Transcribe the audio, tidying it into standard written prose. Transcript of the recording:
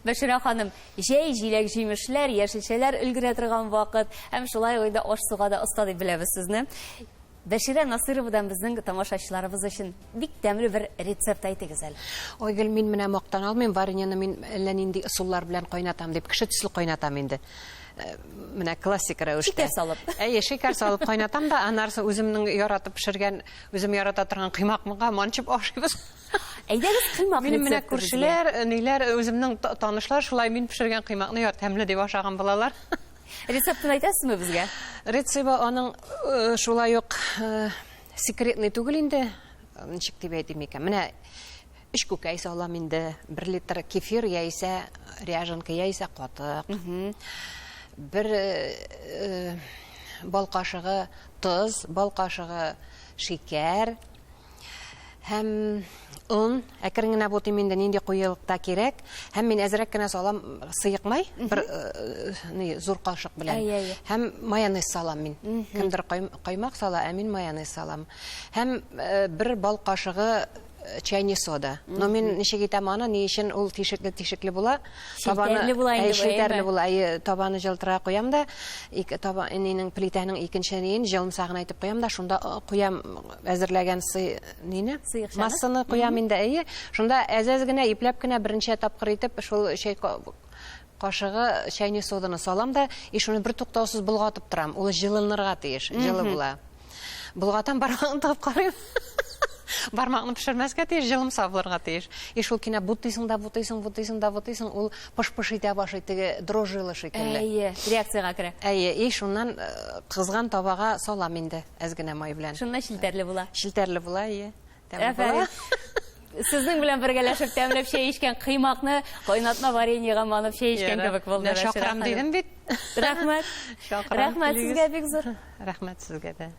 Бәширә ханым, җәй җиләк җимешләр, яшелчәләр өлгерә торган вакыт, һәм шулай ук да аш-суга да оста дип беләбез сезне. Бәширә Насыровадан безнең тамашачыларыбыз өчен бик тәмле бер рецепт әйтегез әле. Ойгыл, мин менә мактан алмыйм, вареньены мин әллә нинди ысуллар белән кайнатам дип, кеше төсле кайнатам инде. Менә классик рәвештә. Шикәр салып. Шикәр салып кайнатам да, аннары үземнең яратып пешергән, үзем ярата торган кыймакмыга манчып ашыйбыз. Әйдәгез кыймак Минем менә рецепты күршеләр, ниләр, үземнең танышлар шулай мин пешергән кыймакны тәмле дип ашаган булалар. Рецептын әйтәсезме безгә? Рецепты аның шулай ук секретный түгел инде. Ничек дип әйтим икән? Менә 3 күкәй салам инде, 1 литр кефир яисә ряженка яисә катык. Бер бал кашыгы тоз, бал кашыгы шикәр һәм un, әкрен генә бутым инде нинди куелыкта кирәк. Һәм мин әзрәк кенә салам, сыйыкмай, бер зур кашык белән. Һәм майонез салам мин. Кемдер каймак сала, ә мин майонез салам. Һәм бер бал кашыгы чайный сода. Но мин ничек әйтәм аны, ни өчен ул тишекле була? Шелтәрле була инде. Шелтәрле була. Табаны җылтыра куям да, табанның плитаның икенче нин җылымсагын әйтеп куям да, шунда куям әзерләгән массаны куям инде. Шунда әзәз генә ипләп кенә беренче тапкыр итеп шул кашыгы чайный соданы салам да, шуны бер туктаусыз болгатып торам. Ул җылынырга тиеш, җылы була. Болгатам бармагын тыгып карыйм. Бармакны пешермәскә тиеш, җылымса булырга тиеш. Шул кинә бутыйсың, ул пыш-пыш итә башлый, теге дрожжылы шикелле. Реакцияга керә. Шуннан кызган табага салам инде, әз генә май белән. Шуннан шелтәрле була. Шелтәрле була, тәмле була. Сезнең белән бергәләшеп тәмләп чәй эчкән кыймакны кайнатма вареньега манып чәй эчкән кебек булды. Шакрам дидем бит. Рәхмәт. Рәхмәт сезгә бик зур. Рәхмәт сезгә дә.